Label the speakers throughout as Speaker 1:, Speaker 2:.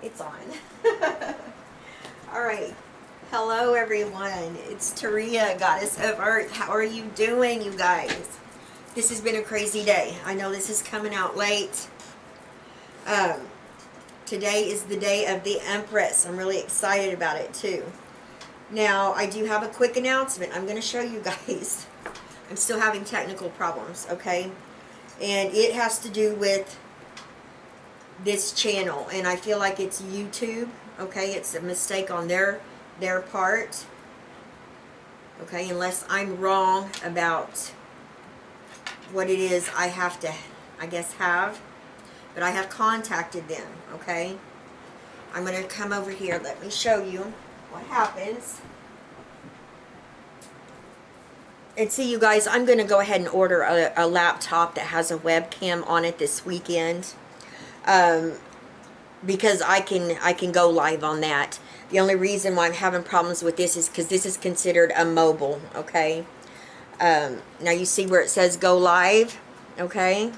Speaker 1: It's on. Alright. Hello everyone. It's Taria, Goddess of Earth. How are you doing, you guys? This has been a crazy day. I know this is coming out late. Today is the day of the Empress. I'm really excited about it too. Now, I do have a quick announcement. I'm going to show you guys. I'm still having technical problems, okay? And it has to do with this channel, and I feel like it's YouTube, okay? It's a mistake on their part, okay? Unless I'm wrong about what it is I have to, I guess, have. But I have contacted them, okay? I'm going to come over here. Let me show you what happens. And see, you guys, I'm going to go ahead and order a laptop that has a webcam on it this weekend. Because I can go live on that. The only reason why I'm having problems with this is because this is considered a mobile, okay? Now you see where it says go live, okay?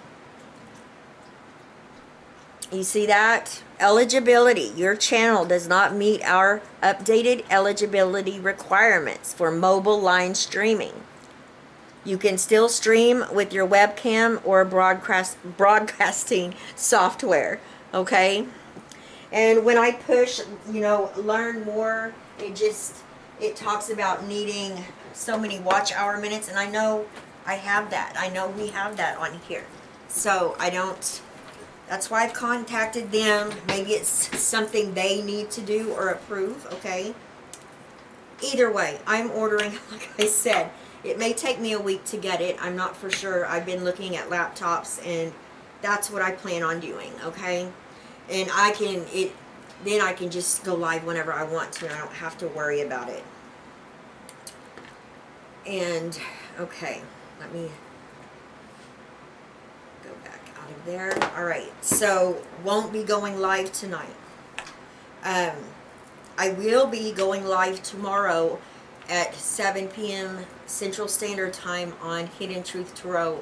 Speaker 1: You see that? Eligibility. Your channel does not meet our updated eligibility requirements for mobile line streaming. You can still stream with your webcam or broadcasting software, okay? And when I push, you know, learn more, it talks about needing so many watch hour minutes, and I know I have that. I know we have that on here. So I don't, that's why I've contacted them. Maybe it's something they need to do or approve, okay? Either way, I'm ordering, like I said. It may take me a week to get it. I'm not for sure. I've been looking at laptops, and that's what I plan on doing, okay? And then I can just go live whenever I want to, and I don't have to worry about it. And, okay, let me go back out of there. Alright, so won't be going live tonight. I will be going live tomorrow at 7 p.m. Central Standard Time on Hidden Truth Tarot.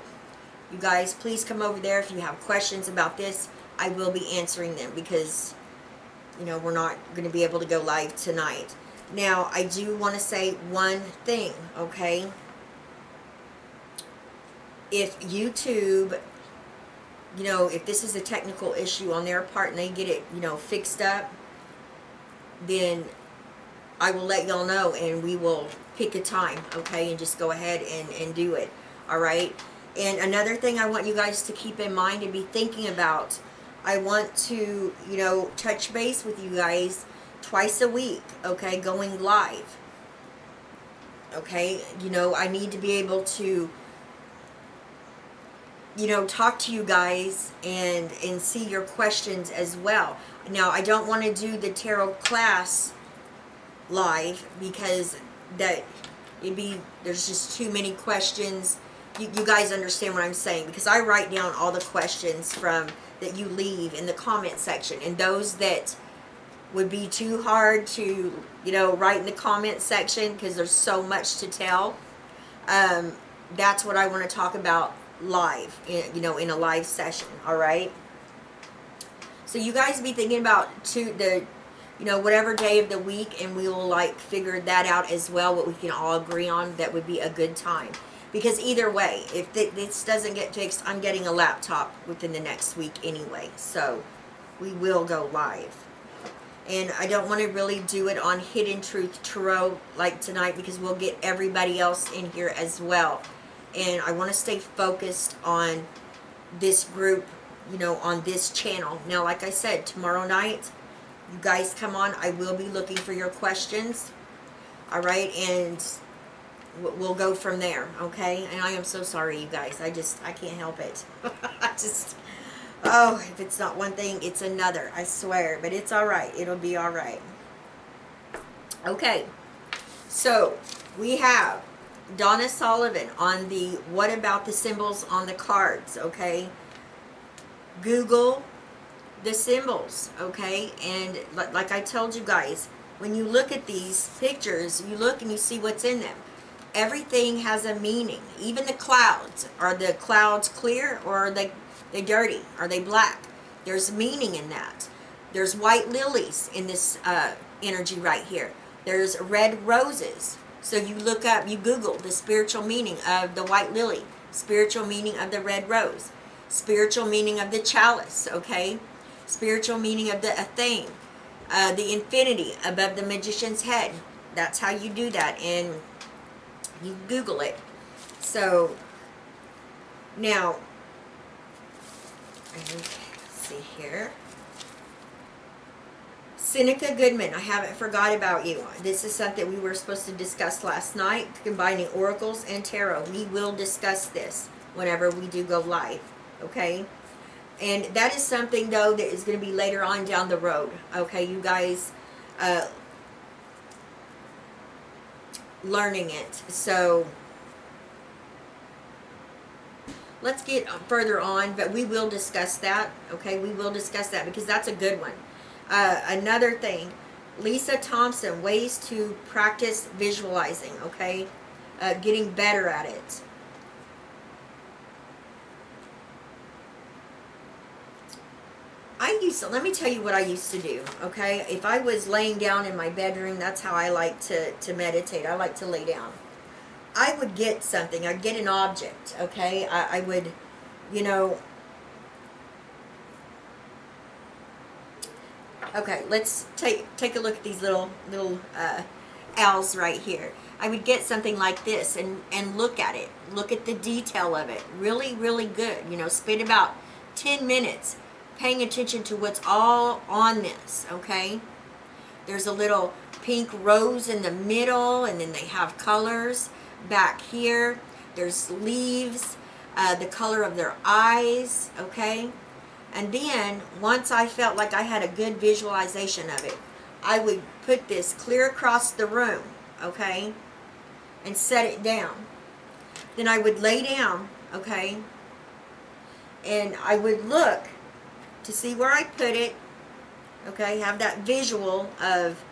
Speaker 1: You guys, please come over there if you have questions about this. I will be answering them because, you know, we're not going to be able to go live tonight. Now, I do want to say one thing, okay? If YouTube, you know, if this is a technical issue on their part and they get it, you know, fixed up, then I will let y'all know, and we will pick a time, okay, and just go ahead and do it, all right? And another thing I want you guys to keep in mind and be thinking about, I want to, you know, touch base with you guys twice a week, okay, going live, okay? You know, I need to be able to, you know, talk to you guys and see your questions as well. Now, I don't want to do the tarot class live because there's just too many questions. You guys understand what I'm saying, because I write down all the questions that you leave in the comment section, and those that would be too hard to, you know, write in the comment section because there's so much to tell, that's what I want to talk about live, you know, in a live session. All right, so you guys be thinking about you know, whatever day of the week, and we will like figure that out as well, what we can all agree on that would be a good time. Because either way, if this doesn't get fixed, I'm getting a laptop within the next week anyway. So we will go live. And I don't want to really do it on Hidden Truth Tarot like tonight, because we'll get everybody else in here as well. And I want to stay focused on this group, you know, on this channel. Now, like I said, tomorrow night, you guys come on. I will be looking for your questions. All right, and we'll go from there, okay? And I am so sorry, you guys. I can't help it. Oh, if it's not one thing, it's another. I swear. But it's all right. It'll be all right. Okay. So, we have Donna Sullivan on the What About the Symbols on the Cards, okay? Google the symbols, okay? And like I told you guys, when you look at these pictures, you look and you see what's in them. Everything has a meaning. Even the clouds. Are the clouds clear, or are they dirty? Are they black? There's meaning in that. There's white lilies in this energy right here. There's red roses. So you look up, you Google the spiritual meaning of the white lily, spiritual meaning of the red rose, spiritual meaning of the chalice, okay? Spiritual meaning of the athame, the infinity above the magician's head. That's how you do that, and you Google it. So now, let's see here. Seneca Goodman, I haven't forgot about you. This is something we were supposed to discuss last night, combining oracles and tarot. We will discuss this whenever we do go live, okay? And that is something, though, that is going to be later on down the road, okay? You guys learning it. So let's get further on, but we will discuss that, okay? We will discuss that because that's a good one. Another thing, Lisa Thompson, ways to practice visualizing, okay? Getting better at it. Let me tell you what I used to do, okay? If I was laying down in my bedroom, that's how I like to meditate. I like to lay down. I would get something. I'd get an object, okay? I would, you know... Okay, let's take a look at these little owls right here. I would get something like this and look at it. Look at the detail of it. Really, really good. You know, spend about 10 minutes paying attention to what's all on this, okay? There's a little pink rose in the middle, and then they have colors back here. There's leaves, the color of their eyes, okay? And then, once I felt like I had a good visualization of it, I would put this clear across the room, okay? And set it down. Then I would lay down, okay? And I would look to see where I put it, okay? Have that visual of,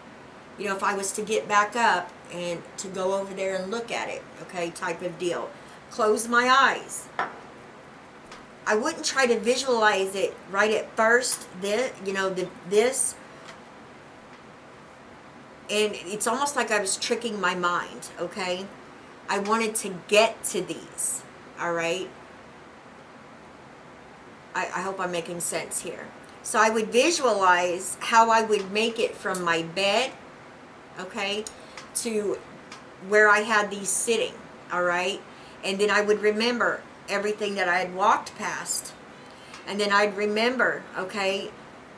Speaker 1: you know, if I was to get back up and to go over there and look at it, okay, type of deal. Close my eyes. I wouldn't try to visualize it right at first, this. And it's almost like I was tricking my mind, okay? I wanted to get to these, all right? I hope I'm making sense here. So I would visualize how I would make it from my bed, okay, to where I had these sitting, all right? And then I would remember everything that I had walked past. And then I'd remember, okay,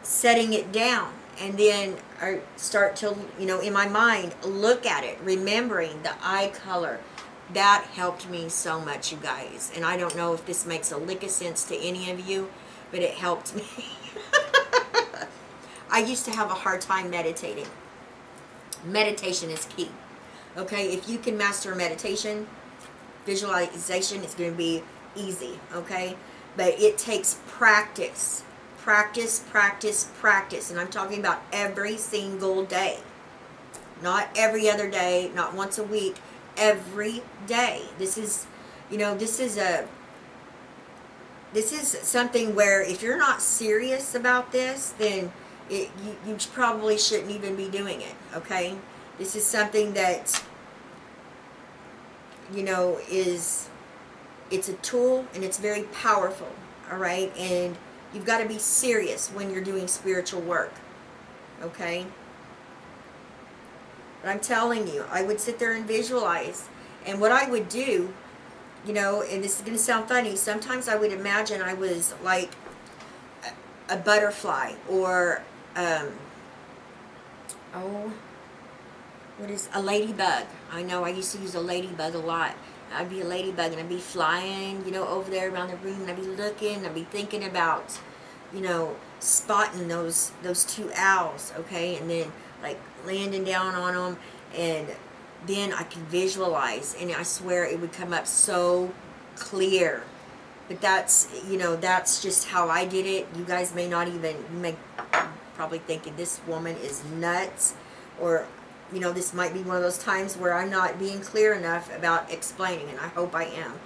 Speaker 1: setting it down. And then I start to, you know, in my mind, look at it, remembering the eye color. That helped me so much, you guys. And I don't know if this makes a lick of sense to any of you, but it helped me. I used to have a hard time meditating. Meditation is key. Okay, if you can master meditation, visualization is going to be easy, okay? But it takes practice. Practice, practice, practice. And I'm talking about every single day. Not every other day, not once a week. Every day. This is, you know, this is something where if you're not serious about this, then you probably shouldn't even be doing it, okay? This is something that, you know, it's a tool and it's very powerful, all right? And you've got to be serious when you're doing spiritual work, okay? But I'm telling you, I would sit there and visualize. And what I would do, you know, and this is going to sound funny, sometimes I would imagine I was like a butterfly or, what is a ladybug. I know I used to use a ladybug a lot. I'd be a ladybug and I'd be flying, you know, over there around the room, and I'd be looking, I'd be thinking about, you know, spotting those two owls, okay, and then like landing down on them, and then I could visualize, and I swear it would come up so clear. But that's, you know, that's just how I did it. You guys may not even, you may probably thinking this woman is nuts, or, you know, this might be one of those times where I'm not being clear enough about explaining, and I hope I am.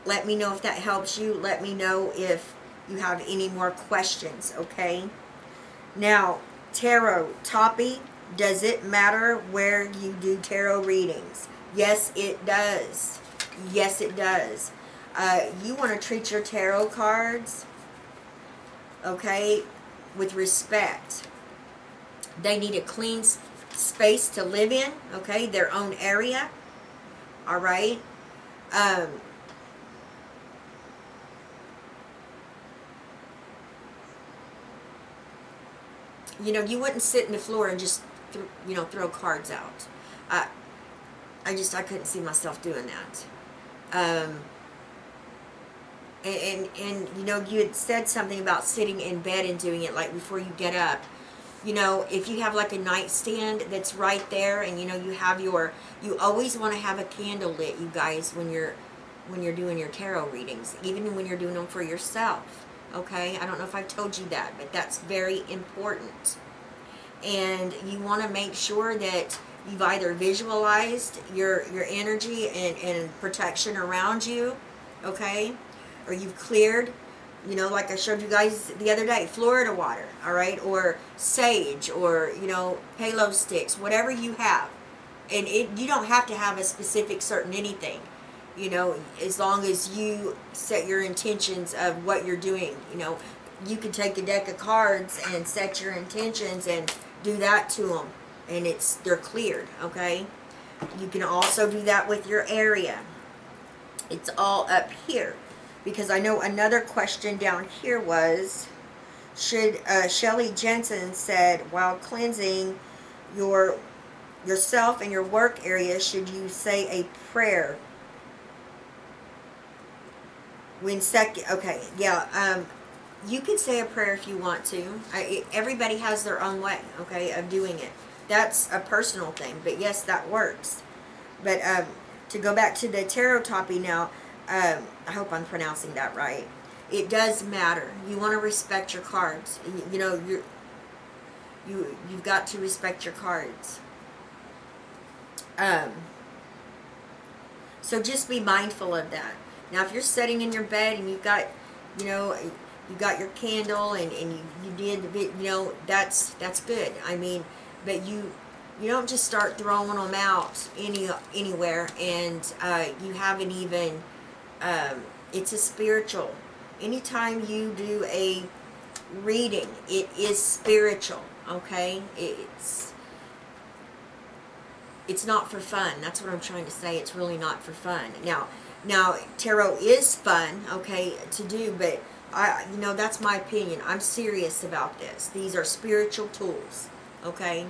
Speaker 1: Let me know if that helps you. Let me know if you have any more questions, okay? Now, tarot, Toppy, does it matter where you do tarot readings? Yes, it does. Yes, it does. You want to treat your tarot cards, okay, with respect. They need a clean space to live in, okay, their own area, all right? You know, you wouldn't sit in the floor and just, you know, throw cards out. I couldn't see myself doing that. And you know, you had said something about sitting in bed and doing it, like before you get up. You know, if you have like a nightstand that's right there, and you know, you have your, you always want to have a candle lit, you guys, when you're doing your tarot readings, even when you're doing them for yourself. Okay, I don't know if I've told you that, but that's very important. And you want to make sure that you've either visualized your energy and protection around you, okay, or you've cleared, you know, like I showed you guys the other day, Florida water, all right, or sage, or, you know, halo sticks, whatever you have. And you don't have to have a specific certain anything, you know, as long as you set your intentions of what you're doing. You know, you can take a deck of cards and set your intentions and do that to them, and they're cleared, okay? You can also do that with your area. It's all up here, because I know another question down here was, should Shelley Jensen said, while cleansing yourself and your work area, should you say a prayer? Okay, yeah, you can say a prayer if you want to. Everybody has their own way, okay, of doing it. That's a personal thing, but yes, that works. But to go back to the tarot topic now, I hope I'm pronouncing that right. It does matter. You want to respect your cards. You know, you've got to respect your cards. So just be mindful of that. Now, if you're sitting in your bed and you've got, you know, you got your candle and you did, you know, that's good. I mean, but you don't just start throwing them out anywhere, and you haven't even, it's a spiritual. Anytime you do a reading, it is spiritual, okay? It's not for fun. That's what I'm trying to say. It's really not for fun. Now, tarot is fun, okay, to do, but you know, that's my opinion. I'm serious about this. These are spiritual tools, okay,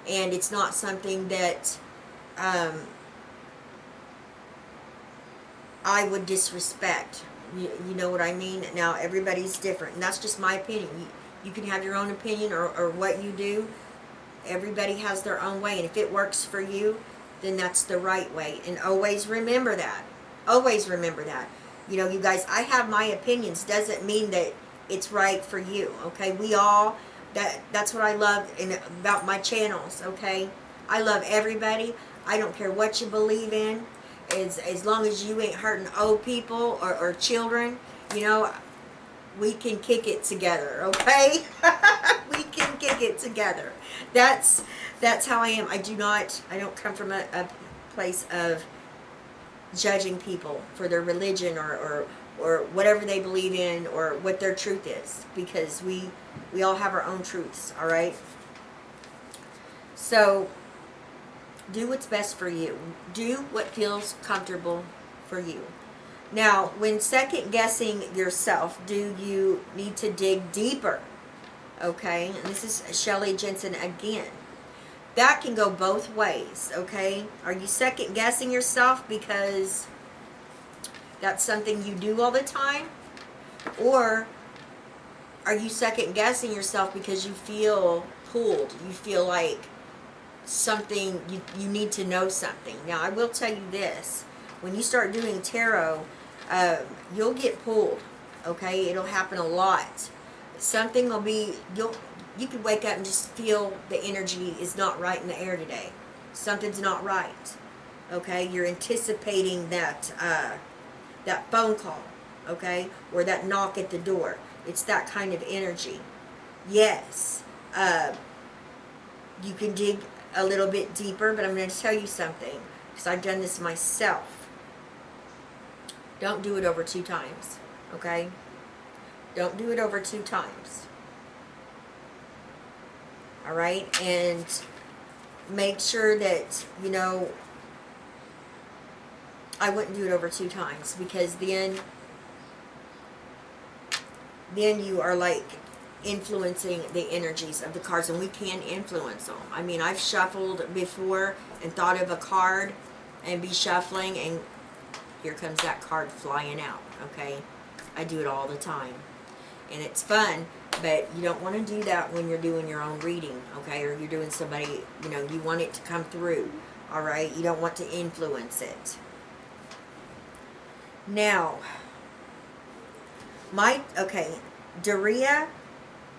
Speaker 1: and it's not something that I would disrespect. You know what I mean? Now, everybody's different, and that's just my opinion. You can have your own opinion or what you do. Everybody has their own way, and if it works for you, then that's the right way. And always remember that. Always remember that. You know, you guys, I have my opinions. Doesn't mean that it's right for you, okay? We all, that's what I love about my channels, okay? I love everybody. I don't care what you believe in. As long as you ain't hurting old people or children, you know, we can kick it together, okay? We can kick it together. That's how I am. I don't come from a place of judging people for their religion or whatever they believe in or what their truth is, because we all have our own truths, all right? So do what's best for you. Do what feels comfortable for you. Now, when second guessing yourself, do you need to dig deeper? Okay, and this is Shelley Jensen again. That can go both ways, okay? Are you second guessing yourself because that's something you do all the time? Or are you second guessing yourself because you feel pulled? You feel like something, you need to know something. Now, I will tell you this. When you start doing tarot, you'll get pulled, okay? It'll happen a lot. Something will be, you could wake up and just feel the energy is not right in the air today. Something's not right, okay? You're anticipating that that phone call, okay? Or that knock at the door. It's that kind of energy. Yes, You can dig a little bit deeper, but I'm going to tell you something, because I've done this myself. Don't do it over 2 times, okay? Don't do it over 2 times. All right? And make sure that, you know, I wouldn't do it over 2 times, because then you are like influencing the energies of the cards, and we can influence them. I mean, I've shuffled before and thought of a card and be shuffling, and here comes that card flying out, okay? I do it all the time, and it's fun, but you don't want to do that when you're doing your own reading, okay? Or you're doing somebody, you know, you want it to come through, all right? You don't want to influence it. Now, Daria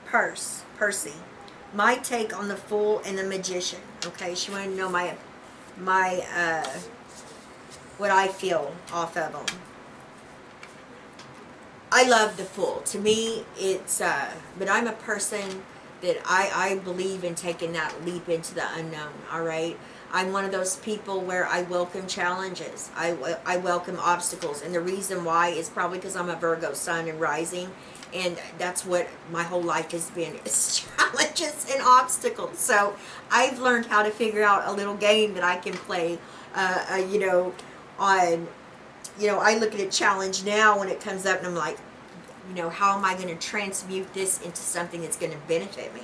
Speaker 1: Percy, my take on the Fool and the Magician, okay? She wanted to know my what I feel off of them. I love the Fool. To me, it's, but I'm a person that I believe in taking that leap into the unknown, all right? I'm one of those people where I welcome challenges. I welcome obstacles. And the reason why is probably because I'm a Virgo sun and rising. And that's what my whole life has been, is challenges and obstacles. So I've learned how to figure out a little game that I can play, you know, on, you know, I look at a challenge now when it comes up and I'm like, you know, how am I going to transmute this into something that's going to benefit me?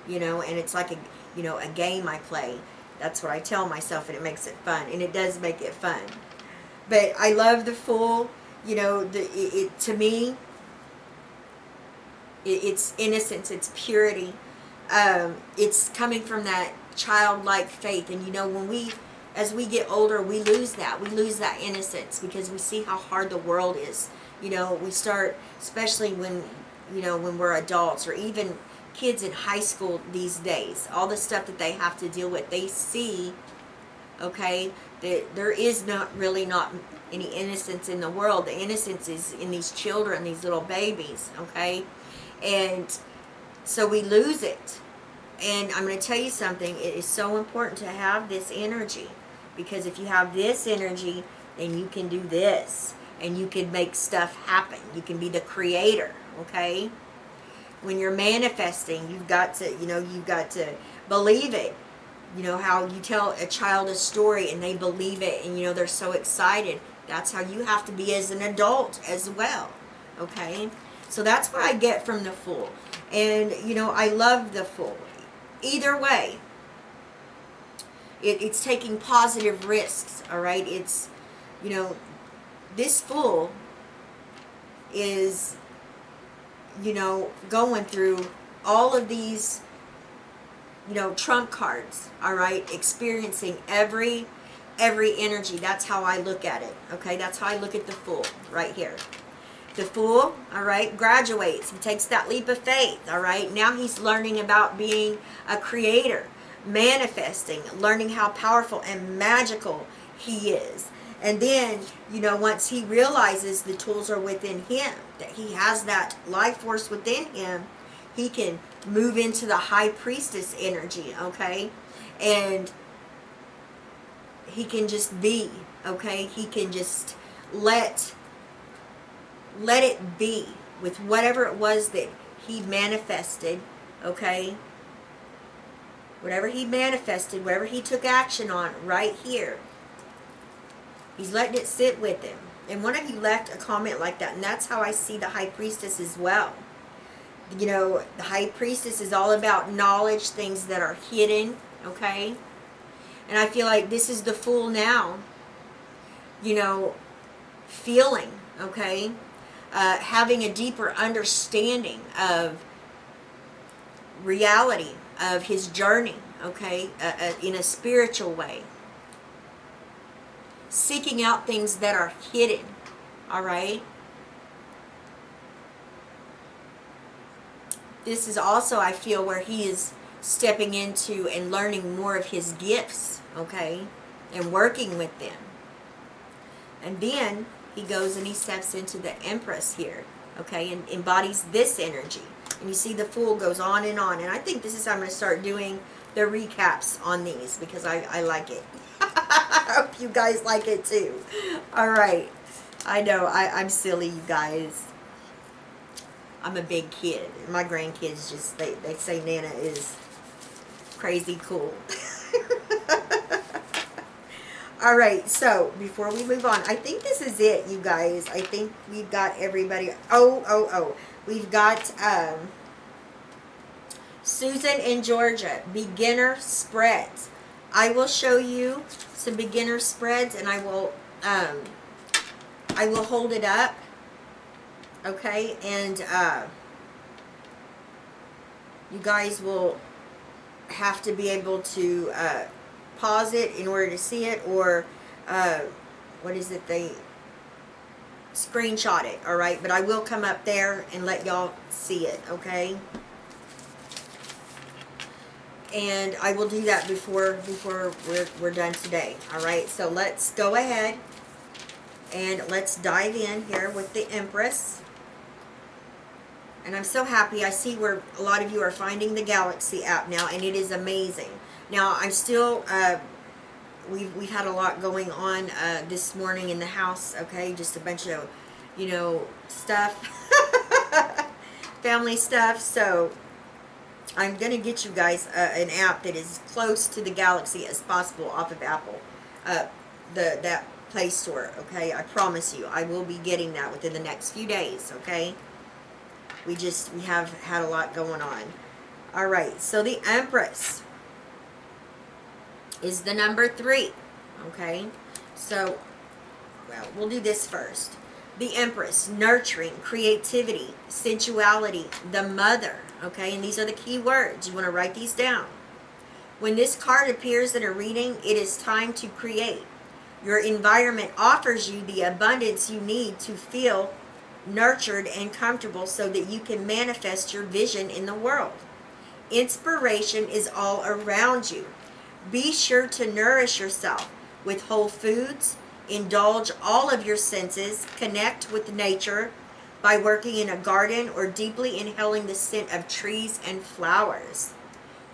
Speaker 1: You know, and it's like a, you know, a game I play. That's what I tell myself, and it makes it fun, and it does make it fun. But I love the Fool. You know, to me, it's innocence, it's purity. It's coming from that childlike faith, and you know, when as we get older, we lose that innocence, because we see how hard the world is. You know, we start, especially when, you know, when we're adults, or even kids in high school these days, all the stuff that they have to deal with, they see, okay, that there is not any innocence in the world. The innocence is in these children, these little babies, okay? And so we lose it. And I'm going to tell you something, it is so important to have this energy, because if you have this energy, then you can do this, and you can make stuff happen. You can be the creator, okay? When you're manifesting, you've got to, you know, you've got to believe it. You know, how you tell a child a story and they believe it, and, you know, they're so excited. That's how you have to be as an adult as well, okay? So that's what I get from the Fool. And, you know, I love the Fool. Either way, it's taking positive risks, all right? It's, you know, this Fool is, you know, going through all of these, you know, trump cards, all right, experiencing every energy. That's how I look at it, okay? That's how I look at the Fool right here. The Fool, all right, graduates. He takes that leap of faith, all right? Now he's learning about being a creator, manifesting, learning how powerful and magical he is. And then, you know, once he realizes the tools are within him, that he has that life force within him, he can move into the High Priestess energy, okay? And he can just be, okay? He can just let it be with whatever it was that he manifested, okay? Whatever he manifested, whatever he took action on right here, he's letting it sit with him. And one of you left a comment like that, and that's how I see the High Priestess as well. You know, the High Priestess is all about knowledge, things that are hidden, okay? And I feel like this is the Fool now, you know, feeling, okay? Having a deeper understanding of reality, of his journey, okay, in a spiritual way. Seeking out things that are hidden, all right? This is also, I feel, where he is stepping into and learning more of his gifts, okay, and working with them. And then he goes and he steps into the Empress here, okay, and embodies this energy. And you see the Fool goes on. And I think this is how I'm going to start doing the recaps on these, because I like it. I hope you guys like it too. All right. I know, I'm silly, you guys. I'm a big kid. My grandkids just, they say Nana is crazy cool. All right, so before we move on, I think this is it, you guys. I think we've got everybody. We've got Susan in Georgia, beginner spreads. I will show you some beginner spreads, and I will hold it up, okay, and you guys will have to be able to pause it in order to see it, or what is it, they screenshot it, all right, but I will come up there and let y'all see it, okay, and I will do that before we're done today, all right. So let's go ahead and let's dive in here with the Empress. And I'm so happy. I see where a lot of you are finding the Galaxy app now, and it is amazing. Now, I'm still, we've had a lot going on this morning in the house, okay? Just a bunch of, you know, stuff, family stuff. So I'm going to get you guys an app that is close to the Galaxy as possible off of Apple, that Play Store, okay? I promise you, I will be getting that within the next few days, okay? We have had a lot going on. All right, so the Empress is the number 3, okay? So, well, we'll do this first. The Empress, nurturing, creativity, sensuality, the mother, okay? And these are the key words. You want to write these down. When this card appears in a reading, it is time to create. Your environment offers you the abundance you need to feel nurtured and comfortable so that you can manifest your vision in the world. Inspiration is all around you. Be sure to nourish yourself with whole foods, indulge all of your senses, connect with nature by working in a garden or deeply inhaling the scent of trees and flowers.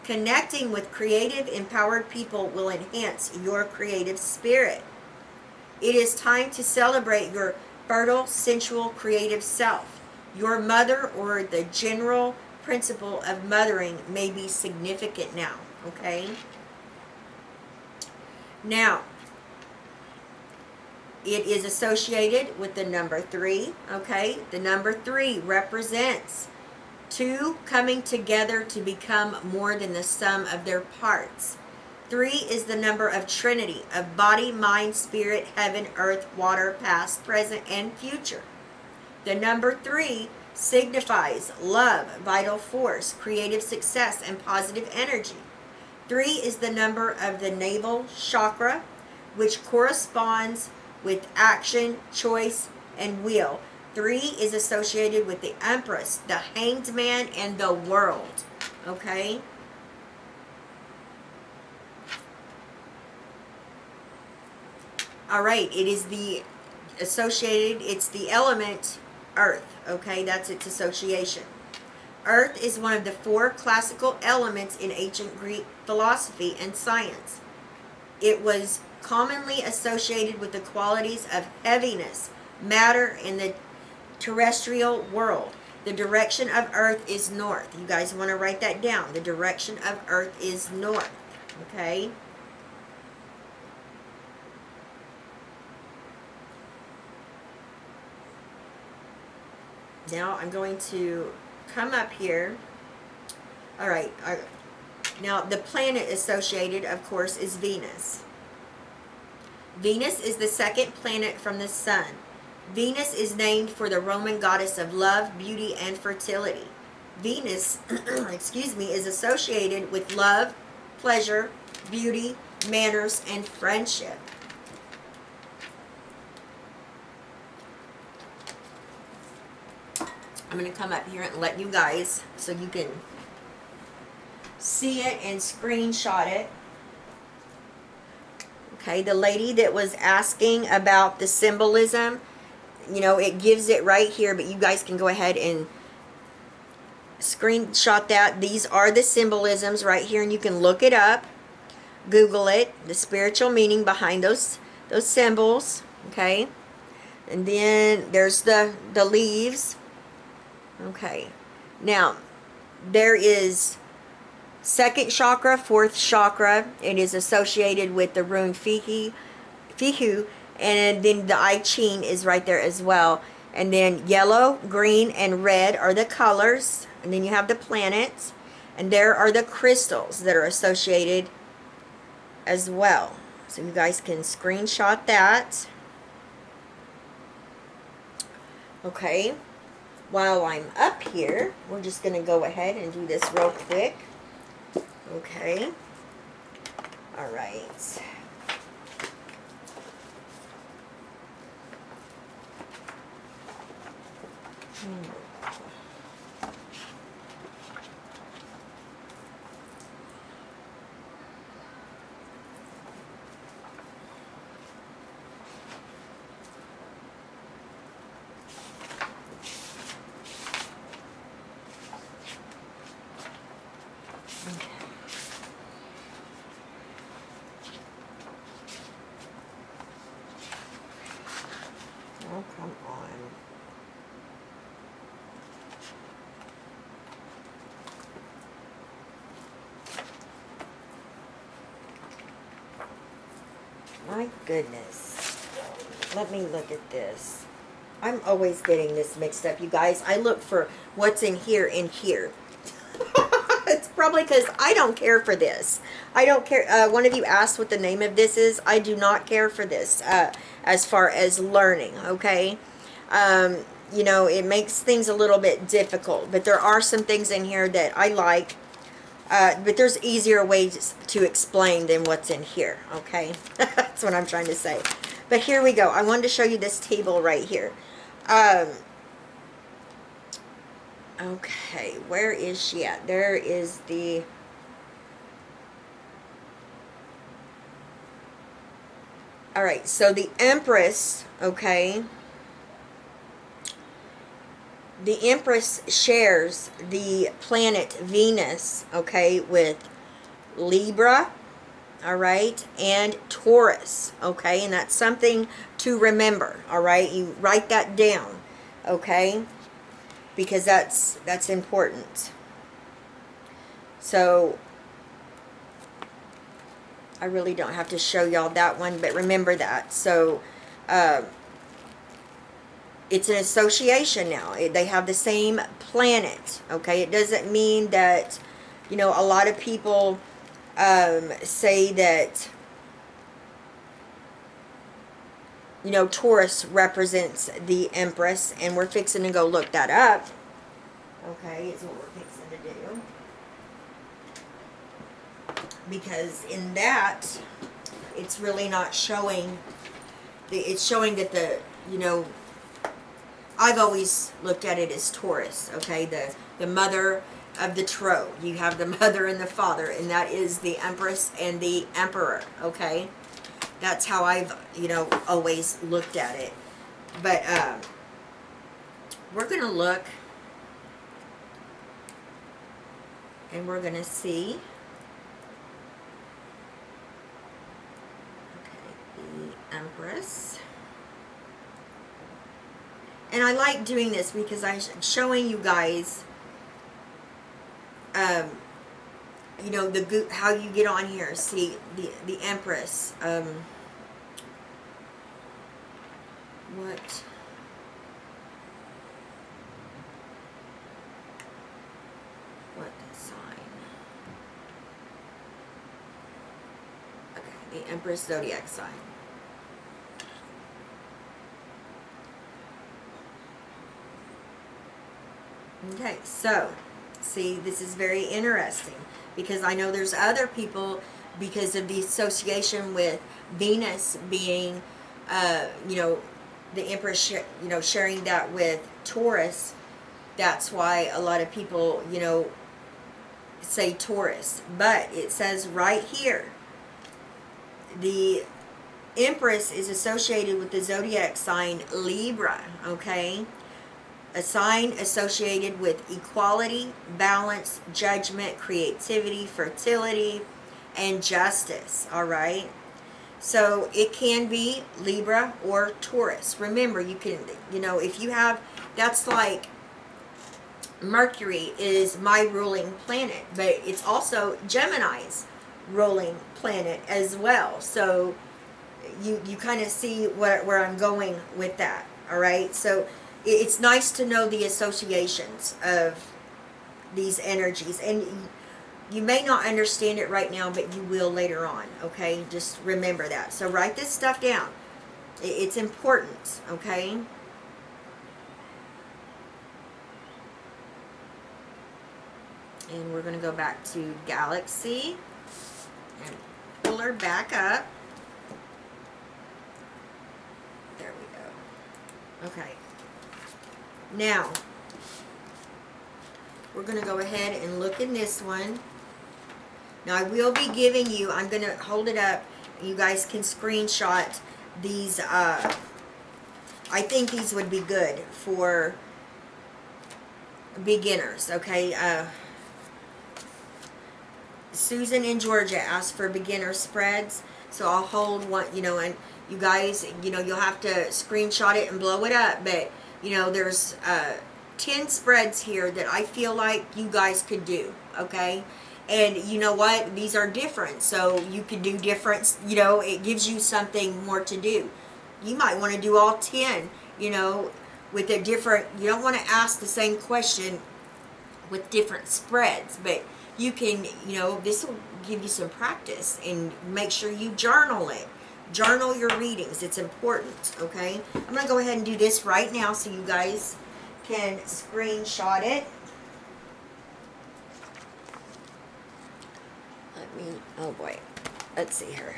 Speaker 1: Connecting with creative, empowered people will enhance your creative spirit. It is time to celebrate your fertile, sensual, creative self. Your mother or the general principle of mothering may be significant now, okay? Now, it is associated with the number 3, okay? The number 3 represents 2 coming together to become more than the sum of their parts. 3 is the number of Trinity, of body, mind, spirit, heaven, earth, water, past, present, and future. The number 3 signifies love, vital force, creative success, and positive energy. 3 is the number of the navel chakra, which corresponds with action, choice, and will. 3 is associated with the Empress, the Hanged Man, and the world, okay? All right, it is the associated, it's the element earth, okay? That's its association. Earth is one of the 4 classical elements in ancient Greek philosophy and science. It was commonly associated with the qualities of heaviness, matter, in the terrestrial world. The direction of Earth is north. You guys want to write that down. The direction of Earth is north, okay? Now I'm going to come up here. All right. Now the planet associated, of course, is Venus. Venus is the second planet from the sun. Venus is named for the Roman goddess of love, beauty, and fertility. Venus, excuse me, is associated with love, pleasure, beauty, manners, and friendship. I'm going to come up here and let you guys, so you can see it and screenshot it. Okay, the lady that was asking about the symbolism, you know, it gives it right here, but you guys can go ahead and screenshot that. These are the symbolisms right here, and you can look it up. Google it, the spiritual meaning behind those symbols, okay? And then there's the leaves. Okay. Now, there is second chakra, fourth chakra. It is associated with the rune Fihu, and then the I Ching is right there as well. And then yellow, green, and red are the colors. And then you have the planets. And there are the crystals that are associated as well. So you guys can screenshot that. Okay. While I'm up here, we're just going to go ahead and do this real quick. Okay. All right. Oh, come on. My goodness. Let me look at this. I'm always getting this mixed up, you guys. I look for what's in here and here. It's probably because I don't care for this. I don't care. One of you asked what the name of this is. I do not care for this as far as learning, okay? You know, it makes things a little bit difficult. But there are some things in here that I like. But there's easier ways to explain than what's in here, okay? That's what I'm trying to say. But here we go. I wanted to show you this table right here. Okay, where is she at? There is the... Alright, so the Empress, okay? The Empress shares the planet Venus, okay, with Libra, all right, and Taurus, okay? And that's something to remember, all right? You write that down, okay? Because that's important. So I really don't have to show y'all that one, but remember that. So it's an association now. They have the same planet, okay? It doesn't mean that, you know, a lot of people say that, you know, Taurus represents the Empress, and we're fixing to go look that up. Okay, is what we're fixing to do. Because in that, it's really not showing, it's showing that the, you know, I've always looked at it as Taurus, okay, the mother of the Tarot. You have the mother and the father, and that is the Empress and the Emperor, okay? That's how I've, you know, always looked at it. But we're going to look, and we're going to see. Okay, the Empress. And I like doing this because I'm showing you guys, you know, how you get on here. See, the Empress. What sign? Okay, the Empress zodiac sign. Okay, so, see, this is very interesting because I know there's other people, because of the association with Venus being, you know, the Empress, you know, sharing that with Taurus. That's why a lot of people, you know, say Taurus. But it says right here, the Empress is associated with the zodiac sign Libra, okay? A sign associated with equality, balance, judgment, creativity, fertility, and justice. All right. So it can be Libra or Taurus. Remember, you can, if you have, that's like Mercury is my ruling planet, but it's also Gemini's ruling planet as well. So you kind of see where I'm going with that. All right. So it's nice to know the associations of these energies, and you may not understand it right now, but you will later on. Okay, just remember that. So write this stuff down. It's important. Okay. And we're going to go back to Galaxy and pull her back up. There we go. Okay. Now, we're going to go ahead and look in this one. Now, I will be giving you, I'm going to hold it up. You guys can screenshot these. I think these would be good for beginners, okay? Susan in Georgia asked for beginner spreads. So I'll hold one, and you guys, you'll have to screenshot it and blow it up. But, there's 10 spreads here that I feel like you guys could do, okay? And you know what? These are different. So you could do different, it gives you something more to do. You might want to do all 10, with a different, you don't want to ask the same question with different spreads, but you can, this will give you some practice, and make sure you journal it. Journal your readings. It's important, okay? I'm going to go ahead and do this right now so you guys can screenshot it. Oh boy. Let's see here.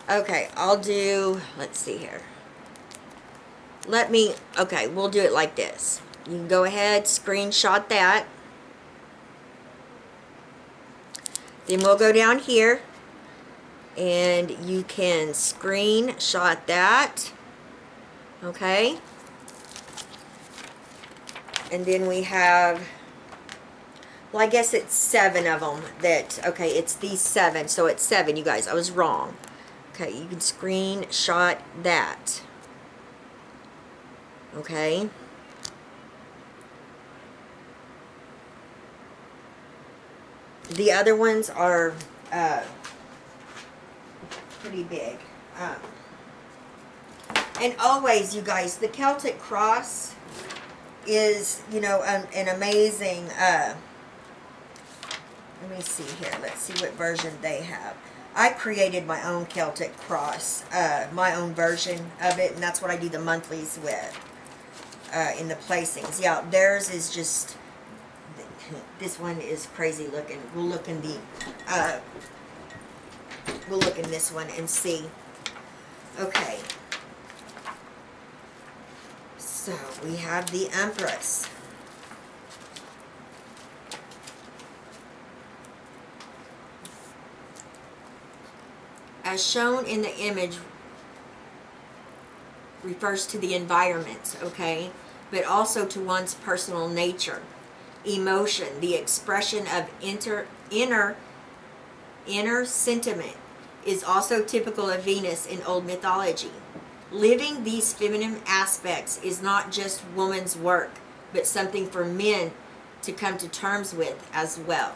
Speaker 1: Okay, I'll do, let's see here. Okay, we'll do it like this. You can go ahead, screenshot that. Then we'll go down here, and you can screenshot that. Okay. And then we have, well, I guess it's 7 of them that, okay, it's these 7. So it's 7, you guys. I was wrong. Okay, you can screenshot that. Okay. The other ones are pretty big. And always, you guys, the Celtic cross is, an amazing, let me see here. Let's see what version they have. I created my own Celtic cross, my own version of it, and that's what I do the monthlies with, in the placings. Yeah, theirs is just, this one is crazy looking. We'll look in the, we'll look in this one and see. Okay. So we have the Empress. As shown in the image, refers to the environment, okay, but also to one's personal nature, emotion, the expression of inner sentiment is also typical of Venus in old mythology. Living these feminine aspects is not just woman's work, but something for men to come to terms with as well.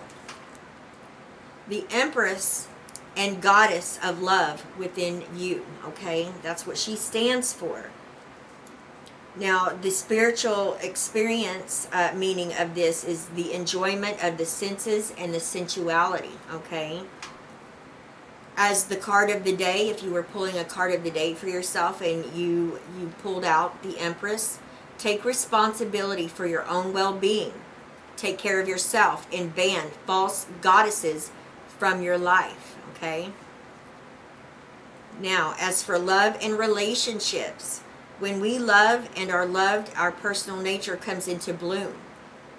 Speaker 1: The Empress and goddess of love within you, okay? That's what she stands for. Now, the spiritual experience meaning of this is the enjoyment of the senses and the sensuality, okay? As the card of the day, if you were pulling a card of the day for yourself and you pulled out the Empress, take responsibility for your own well-being. Take care of yourself and ban false goddesses from your life, okay? Now, as for love and relationships, when we love and are loved, our personal nature comes into bloom,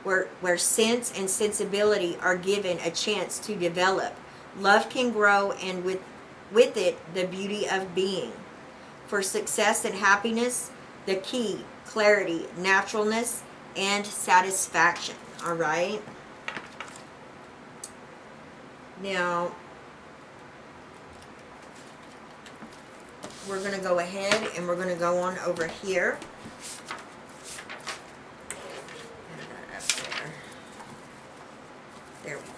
Speaker 1: where sense and sensibility are given a chance to develop. Love can grow, and with it, the beauty of being. For success and happiness, the key, clarity, naturalness, and satisfaction. All right. Now, we're going to go ahead and we're going to go on over here. There we go.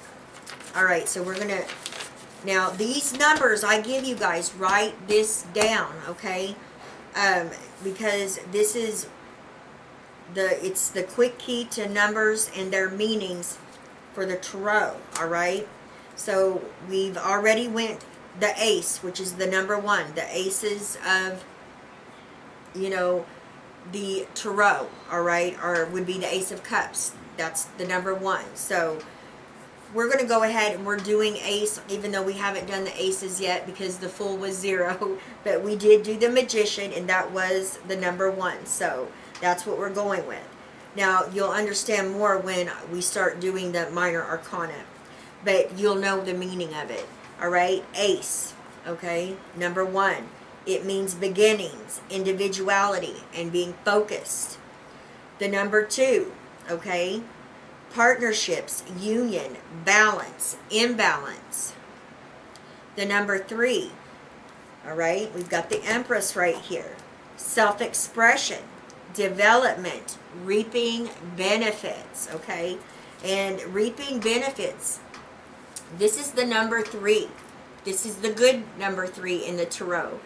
Speaker 1: All right, so we're going to, now these numbers I give you guys, write this down, okay? Because this is it's the quick key to numbers and their meanings for the tarot, all right? So we've already went the ace, which is the number 1, the aces of, you know, the tarot, all right, or would be the Ace of Cups. That's the number 1. So we're going to go ahead and we're doing ace, even though we haven't done the aces yet because the Fool was 0, but we did do the Magician, and that was the number 1. So that's what we're going with. Now, you'll understand more when we start doing the minor arcana, but you'll know the meaning of it. All right, ace, okay, number 1. It means beginnings, individuality, and being focused. The number 2, okay, partnerships, union, balance, imbalance. The number 3, all right, we've got the Empress right here. Self-expression, development, reaping benefits, okay? And reaping benefits, this is the number 3. This is the good number 3 in the tarot,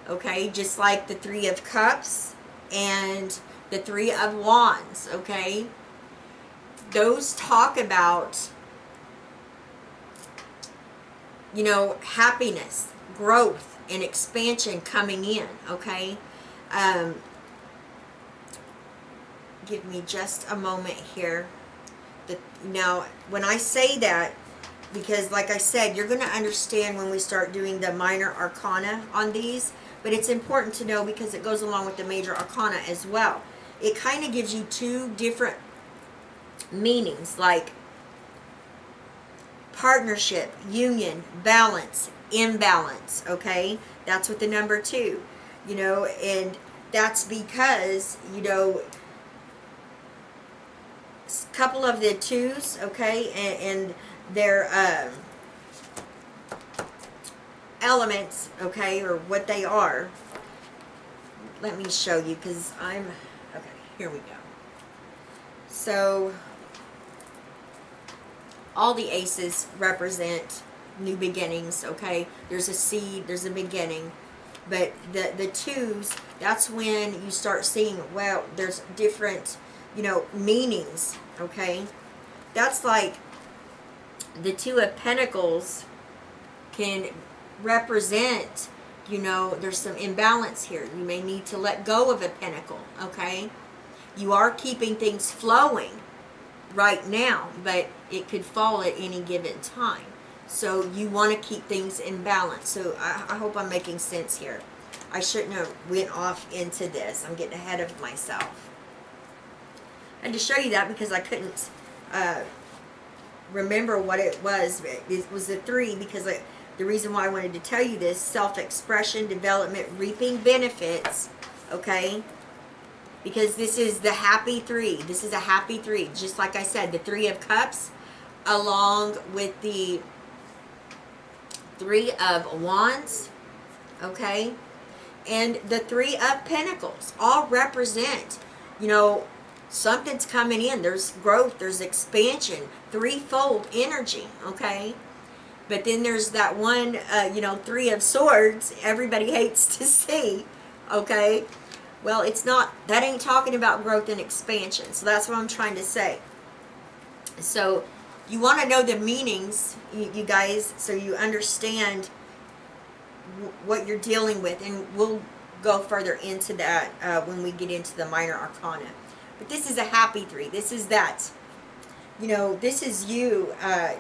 Speaker 1: okay? Just like the 3 of Cups and the 3 of Wands, okay? Those talk about, you know, happiness, growth, and expansion coming in, okay? Give me just a moment here. Now, when I say that, because like I said, you're going to understand when we start doing the minor arcana on these, but it's important to know because it goes along with the major arcana as well. It kind of gives you 2 different meanings, like partnership, union, balance, imbalance, okay? That's what the number 2, you know, and that's because, you know, a couple of the 2s, okay, and their elements, okay, or what they are. Let me show you because okay, here we go. So all the aces represent new beginnings, okay? There's a seed, there's a beginning. But the 2s, that's when you start seeing, well, there's different, you know, meanings, okay? That's like the 2 of Pentacles can represent, you know, there's some imbalance here. You may need to let go of a pentacle, okay? You are keeping things flowing right now, but it could fall at any given time. So you want to keep things in balance. So I hope I'm making sense here. I shouldn't have went off into this. I'm getting ahead of myself. And to show you that because I couldn't remember what it was. It was the 3 because the reason why I wanted to tell you this, self-expression, development, reaping benefits, okay? Because this is the happy 3. This is a happy 3. Just like I said, the 3 of Cups along with the 3 of Wands, okay? And the 3 of Pentacles all represent, you know, something's coming in. There's growth, there's expansion, threefold energy, okay? But then there's that one, you know, 3 of Swords everybody hates to see, okay? Well, it's not, that ain't talking about growth and expansion. So that's what I'm trying to say. So you want to know the meanings, you guys, so you understand what you're dealing with. And we'll go further into that when we get into the minor arcana. But this is a happy 3. This is that, you know, this is you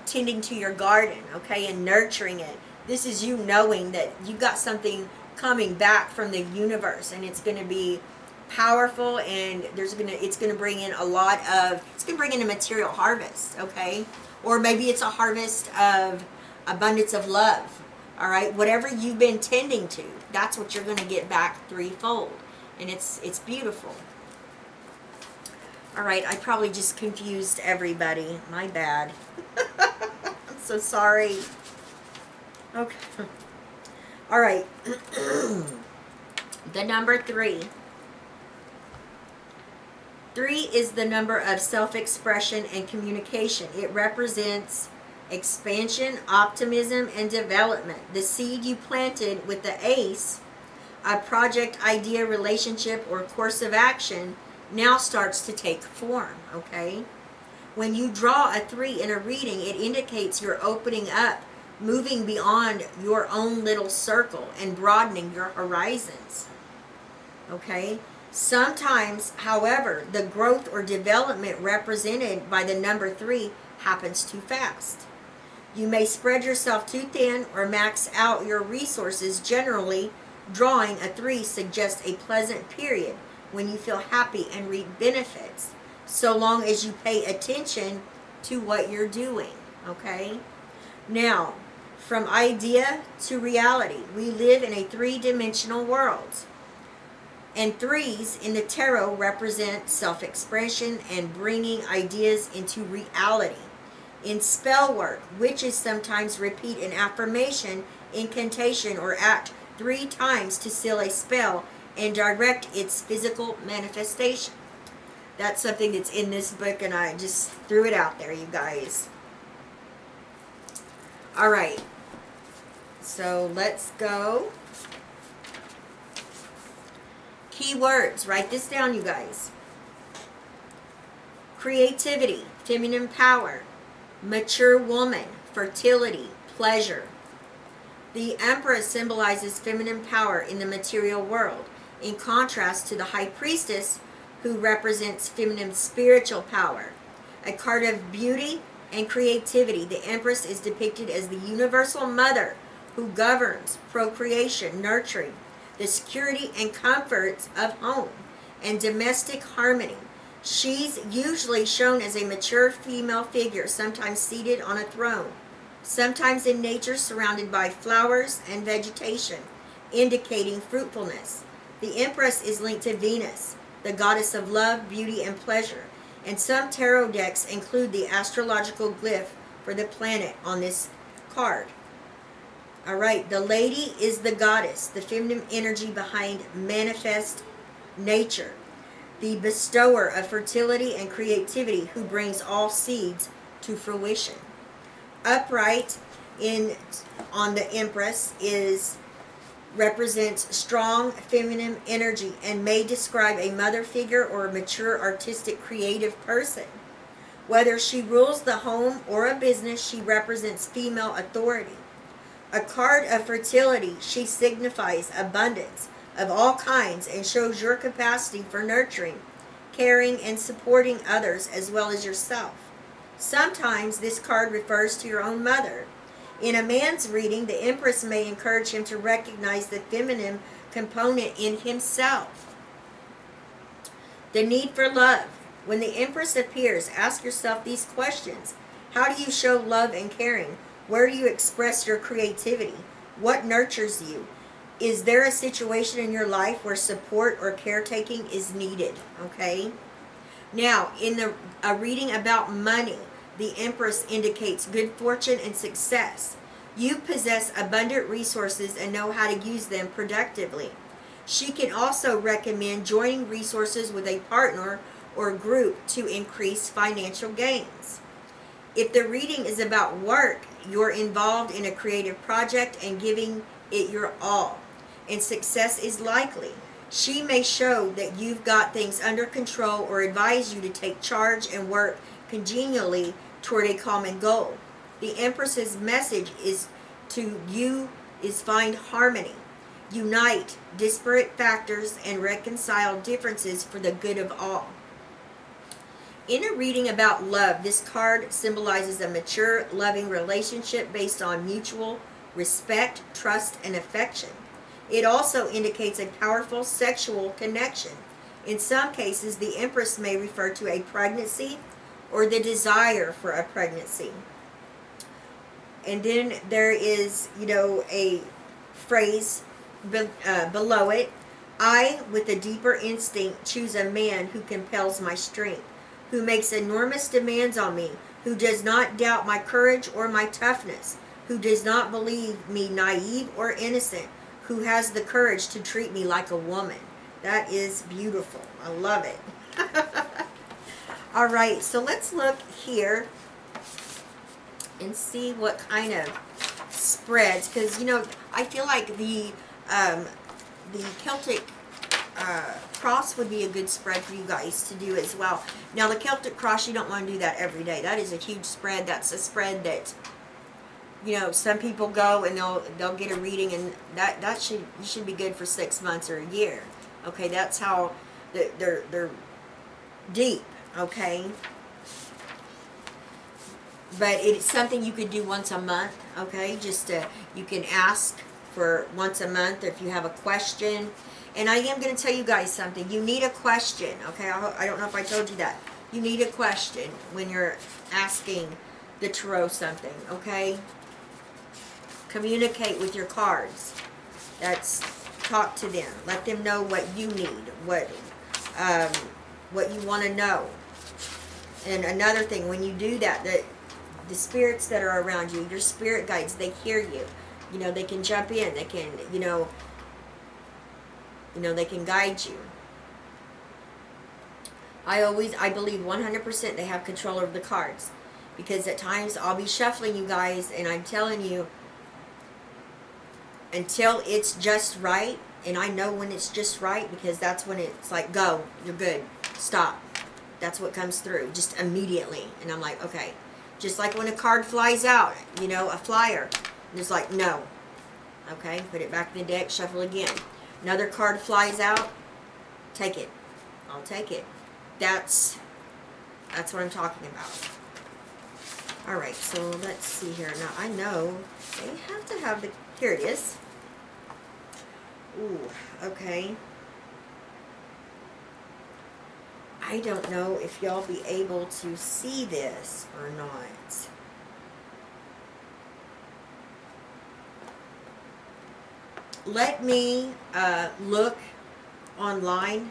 Speaker 1: tending to your garden, okay, and nurturing it. This is you knowing that you got something coming back from the universe, and it's going to be powerful, and it's going to bring in it's going to bring in a material harvest, okay? Or maybe it's a harvest of abundance of love, all right? Whatever you've been tending to, that's what you're going to get back threefold, and it's beautiful. All right, I probably just confused everybody. My bad. I'm so sorry. Okay. All right. The number 3. 3 is the number of self-expression and communication. It represents expansion, optimism, and development. The seed you planted with the ace, a project, idea, relationship, or course of action, now starts to take form, okay? When you draw a 3 in a reading, it indicates you're opening up, moving beyond your own little circle and broadening your horizons, okay? Sometimes, however, the growth or development represented by the number 3 happens too fast. You may spread yourself too thin or max out your resources. Generally, drawing a 3 suggests a pleasant period when you feel happy and reap benefits, so long as you pay attention to what you're doing, okay? Now, from idea to reality, we live in a 3-dimensional world. And 3s in the tarot represent self-expression and bringing ideas into reality. In spell work, witches sometimes repeat an affirmation, incantation, or act 3 times to seal a spell and direct its physical manifestation. That's something that's in this book, and I just threw it out there, you guys. All right. So let's go. Keywords. Write this down, you guys. Creativity, feminine power, mature woman, fertility, pleasure. The Empress symbolizes feminine power in the material world, in contrast to the High Priestess, who represents feminine spiritual power. A card of beauty and creativity, the Empress is depicted as the universal mother who governs procreation, nurturing, the security and comforts of home, and domestic harmony. She's usually shown as a mature female figure, sometimes seated on a throne, sometimes in nature surrounded by flowers and vegetation, indicating fruitfulness. The Empress is linked to Venus, the goddess of love, beauty, and pleasure, and some tarot decks include the astrological glyph for the planet on this card. All right, the lady is the goddess, the feminine energy behind manifest nature, the bestower of fertility and creativity, who brings all seeds to fruition. Upright on the Empress represents strong feminine energy and may describe a mother figure or a mature artistic creative person. Whether she rules the home or a business, she represents female authority. A card of fertility, she signifies abundance of all kinds and shows your capacity for nurturing, caring, and supporting others as well as yourself. Sometimes this card refers to your own mother. In a man's reading, the Empress may encourage him to recognize the feminine component in himself. The need for love. When the Empress appears, ask yourself these questions. How do you show love and caring? Where do you express your creativity? What nurtures you? Is there a situation in your life where support or caretaking is needed? Okay. Now, in a reading about money, the Empress indicates good fortune and success. You possess abundant resources and know how to use them productively. She can also recommend joining resources with a partner or group to increase financial gains. If the reading is about work, you're involved in a creative project and giving it your all, and success is likely. She may show that you've got things under control or advise you to take charge and work congenially toward a common goal. The Empress's message is to you is find harmony, unite disparate factors, and reconcile differences for the good of all. In a reading about love, this card symbolizes a mature, loving relationship based on mutual respect, trust, and affection. It also indicates a powerful sexual connection. In some cases, the Empress may refer to a pregnancy or the desire for a pregnancy. And then there is, a phrase below it. I, with a deeper instinct, choose a man who compels my strength. who makes enormous demands on me, who does not doubt my courage or my toughness, who does not believe me naive or innocent, who has the courage to treat me like a woman. That is beautiful. I love it. All right, so let's look here and see what kind of spreads, because, you know, I feel like the Celtic cross would be a good spread for you guys to do as well. Now, the Celtic cross, you don't want to do that every day. That is a huge spread. That's a spread that, you know, some people go and they'll get a reading, and that should be good for 6 months or a year. Okay, that's how they're deep. Okay, but it's something you could do once a month. Okay, just you can ask for once a month if you have a question. And I am going to tell you guys something. You need a question. Okay, I don't know if I told you that. You need a question when you're asking the tarot something. Okay, communicate with your cards. That's talk to them. Let them know what you need. What you want to know. And another thing, when you do that, the spirits that are around you, your spirit guides, they hear you. You know, they can jump in. They can, you know, they can guide you. I believe 100% they have control over the cards. Because at times I'll be shuffling you guys, and I'm telling you, until it's just right, and I know when it's just right, because that's when it's like, go, you're good, stop. That's what comes through, just immediately. And I'm like, okay. Just like when a card flies out, you know, a flyer. And it's like, no. Okay, put it back in the deck, shuffle again. Another card flies out, take it. I'll take it. That's what I'm talking about. Alright, so let's see here. Now, I know they have to have the... Here it is. Ooh, okay. I don't know if y'all be able to see this or not. Let me look online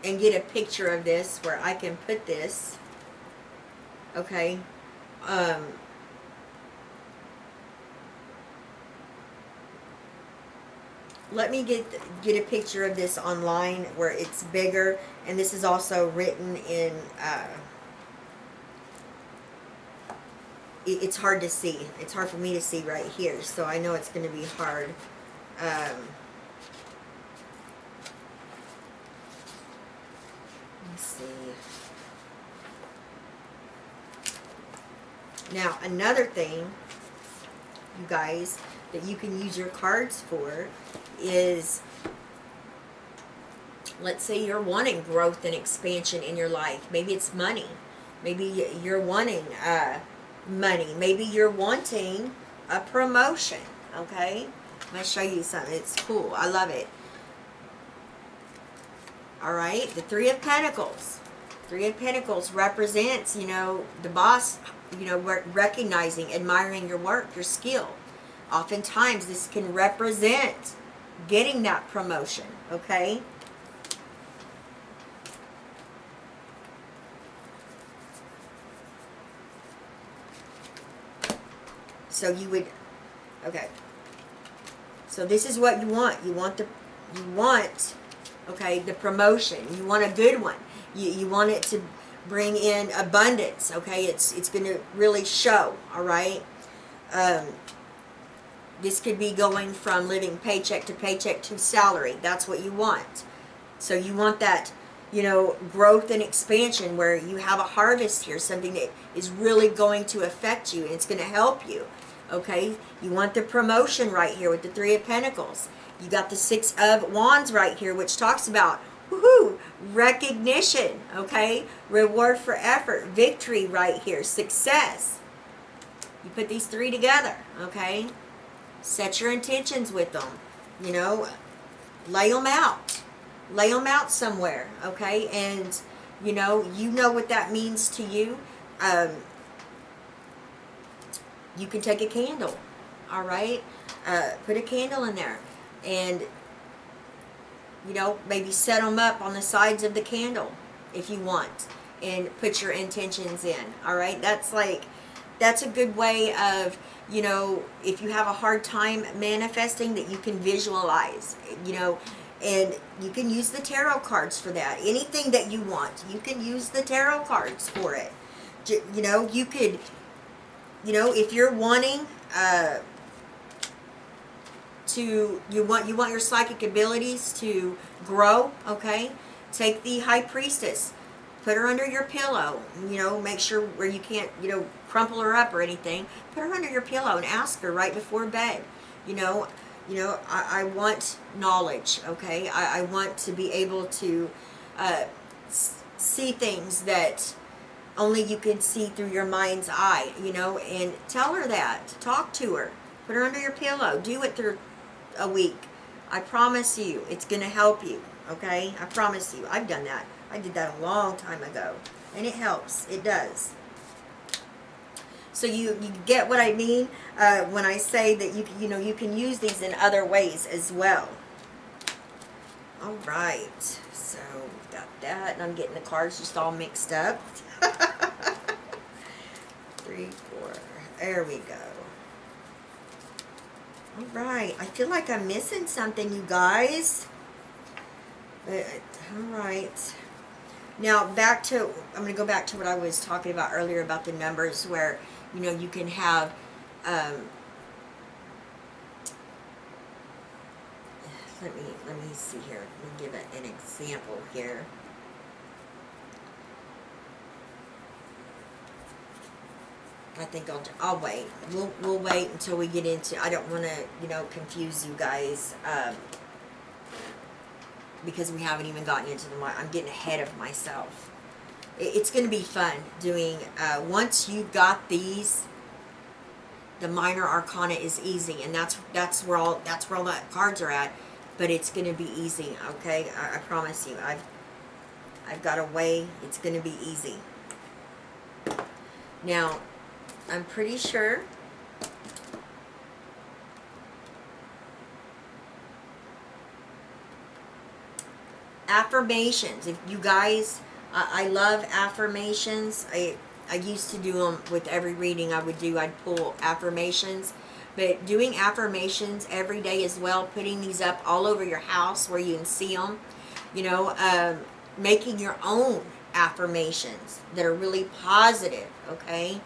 Speaker 1: and get a picture of this where I can put this. Okay. Let me get a picture of this online where it's bigger, and this is also written in, it's hard to see. It's hard for me to see right here, so I know it's going to be hard. Let's see. Now, another thing, you guys, that you can use your cards for is, let's say you're wanting growth and expansion in your life. Maybe it's money. Maybe you're wanting money. Maybe you're wanting a promotion. Okay? I'm going to show you something. It's cool. I love it. Alright? The Three of Pentacles. Three of Pentacles represents, you know, the boss, you know, recognizing, admiring your work, your skill. Oftentimes, this can represent getting that promotion, okay? So you would, okay. So this is what you want. You want, okay, the promotion. You want a good one. You want it to bring in abundance, okay? It's going to really show, all right? This could be going from living paycheck to salary. That's what you want. So you want that, you know, growth and expansion where you have a harvest here, something that is really going to affect you and it's going to help you. Okay? You want the promotion right here with the Three of Pentacles. You got the Six of Wands right here, which talks about, woohoo, recognition, okay? Reward for effort, victory right here, success. You put these three together, okay? Set your intentions with them, you know, lay them out. Lay them out somewhere, okay? And, you know what that means to you. You can take a candle, all right? Put a candle in there. And, you know, maybe set them up on the sides of the candle, if you want, and put your intentions in. All right, that's a good way of, you know, if you have a hard time manifesting, that you can visualize, you know, and you can use the tarot cards for that. Anything that you want, you can use the tarot cards for it. You know, you could, you know, if you're wanting you want your psychic abilities to grow, okay, take the High Priestess, put her under your pillow, you know, make sure where you can't, you know, crumple her up or anything, put her under your pillow and ask her right before bed, you know, I want knowledge, okay, I want to be able to see things that only you can see through your mind's eye, you know, and tell her that, talk to her, put her under your pillow, do it through a week. I promise you, it's going to help you, okay? I promise you. I've done that. I did that a long time ago, and it helps. It does. So you get what I mean when I say that you know, you can use these in other ways as well. All right. So we've got that, and I'm getting the cards just all mixed up. 3, 4. There we go. All right, I feel like I'm missing something, you guys. But, all right. Now, I'm going to go back to what I was talking about earlier about the numbers, where, you know, you can have, let me see here. Let me give an example here. I think I'll wait. We'll wait until we get into. I don't want to, you know, confuse you guys because we haven't even gotten into the. I'm getting ahead of myself. It's going to be fun doing. Once you've got these, the minor arcana is easy, and that's where all the cards are at. But it's going to be easy. Okay, I promise you. I've got a way. It's going to be easy. Now, I'm pretty sure affirmations. If you guys, I love affirmations. I used to do them with every reading I would do. I'd pull affirmations. But doing affirmations every day as well, putting these up all over your house where you can see them, you know, making your own affirmations that are really positive, okay?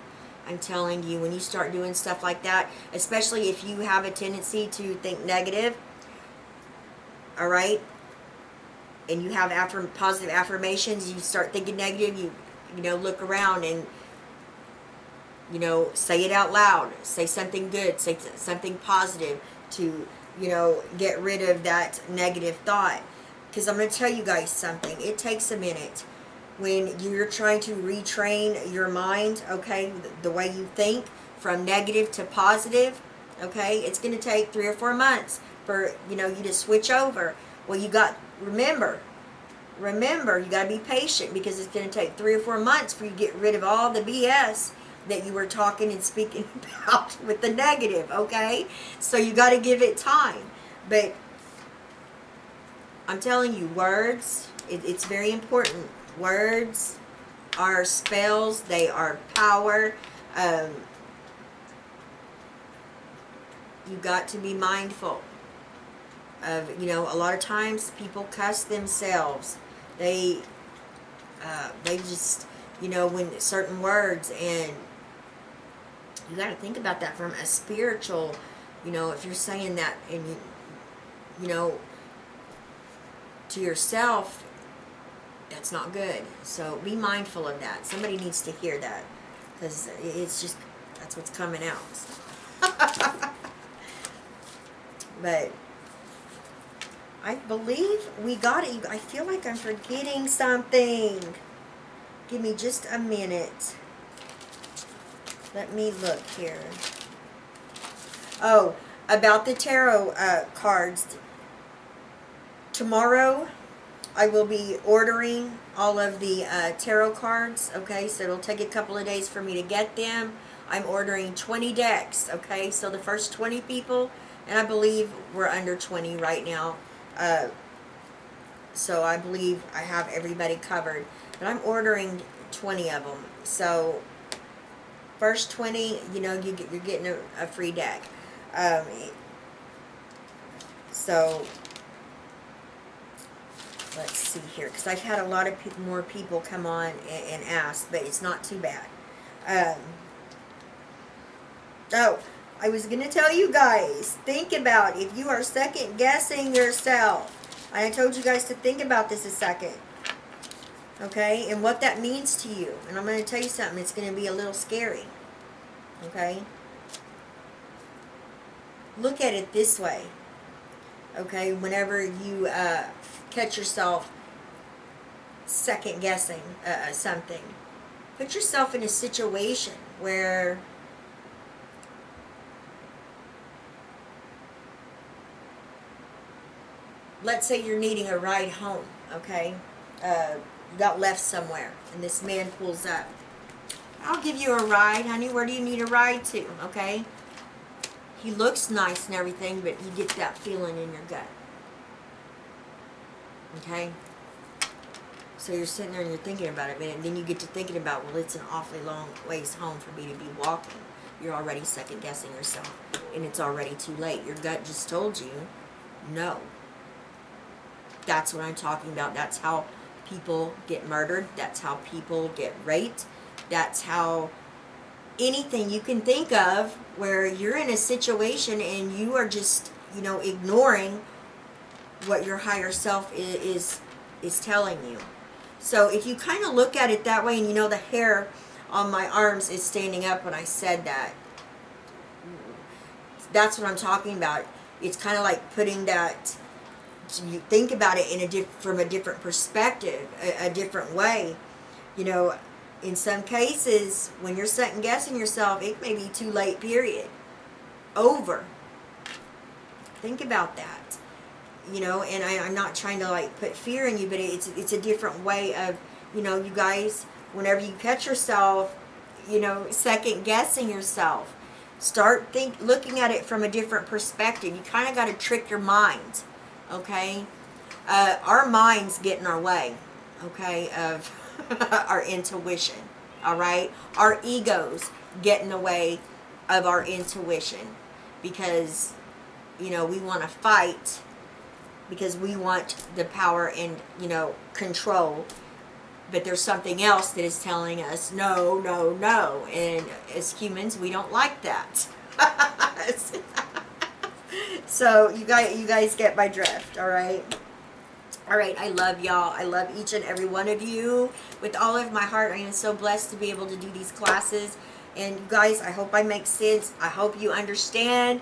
Speaker 1: I'm telling you, when you start doing stuff like that, especially if you have a tendency to think negative, all right, and you have positive affirmations, you start thinking negative, you know, look around and, you know, say it out loud, say something good, say something positive to, you know, get rid of that negative thought. Because I'm going to tell you guys something, it takes a minute. When you're trying to retrain your mind, okay, the way you think from negative to positive, okay, it's going to take 3 or 4 months for, you know, you to switch over. Well, remember, you got to be patient, because it's going to take 3 or 4 months for you to get rid of all the BS that you were talking and speaking about with the negative, okay? So you got to give it time. But I'm telling you, words, it's very important. Words are spells. They are power. You got to be mindful of, you know, a lot of times people cuss themselves. They just, you know, when certain words, and you got to think about that from a spiritual, you know, if you're saying that, and you know, to yourself, that's not good. So be mindful of that. Somebody needs to hear that, because it's just, that's what's coming out. But I believe we got it. I feel like I'm forgetting something. Give me just a minute. Let me look here. Oh, about the tarot cards. Tomorrow I will be ordering all of the tarot cards, okay? So it'll take a couple of days for me to get them. I'm ordering 20 decks, okay? So the first 20 people, and I believe we're under 20 right now. So I believe I have everybody covered. But I'm ordering 20 of them. So, first 20, you know, you're getting a free deck. So, let's see here. Because I've had a lot of more people come on and ask, but it's not too bad. Oh, I was going to tell you guys, think about if you are second guessing yourself. I told you guys to think about this a second. Okay? And what that means to you. And I'm going to tell you something. It's going to be a little scary. Okay? Look at it this way. Okay? Whenever you catch yourself second guessing something, put yourself in a situation where let's say you're needing a ride home, okay? You got left somewhere, and this man pulls up. I'll give you a ride, honey. Where do you need a ride to, okay? He looks nice and everything, but you get that feeling in your gut. Okay? So you're sitting there and you're thinking about it, and then you get to thinking about, well, it's an awfully long ways home for me to be walking. You're already second guessing yourself, and it's already too late. Your gut just told you, no. That's what I'm talking about. That's how people get murdered. That's how people get raped. That's how anything you can think of where you're in a situation and you are just, you know, ignoring what your higher self is telling you. So if you kind of look at it that way, and you know the hair on my arms is standing up when I said that, that's what I'm talking about. It's kind of like putting that, you think about it in from a different perspective, a different way. You know, in some cases, when you're second guessing yourself, it may be too late, period. Over. Think about that. You know, and I'm not trying to like put fear in you, but it's a different way of, you know, you guys, whenever you catch yourself, you know, second guessing yourself, start looking at it from a different perspective. You kind of got to trick your mind. Okay, our minds get in our way, okay, of our intuition, all right? Our egos get in the way of our intuition because, you know, we want to fight because we want the power and, you know, control, but there's something else that is telling us, no, no, no, and as humans, we don't like that. So you guys get my drift, all right? All right, I love y'all. I love each and every one of you with all of my heart. I am so blessed to be able to do these classes. And you guys, I hope I make sense. I hope you understand,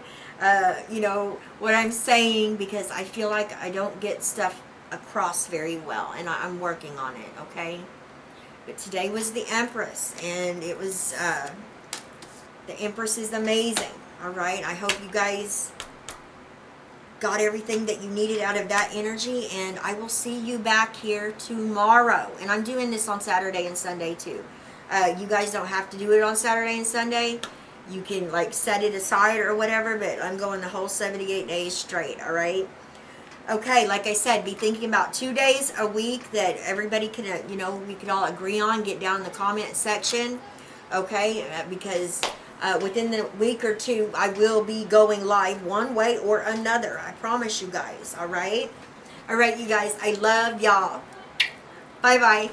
Speaker 1: you know, what I'm saying, because I feel like I don't get stuff across very well, and I'm working on it, okay? But today was the Empress, and it was, the Empress is amazing, all right? I hope you guys got everything that you needed out of that energy, and I will see you back here tomorrow. And I'm doing this on Saturday and Sunday too. You guys don't have to do it on Saturday and Sunday. You can like set it aside or whatever, but I'm going the whole 78 days straight, all right? Okay, like I said, be thinking about 2 days a week that everybody can, you know, we can all agree on. Get down in the comment section, okay? Because within the week or two, I will be going live one way or another. I promise you guys, all right? All right, you guys, I love y'all. Bye-bye.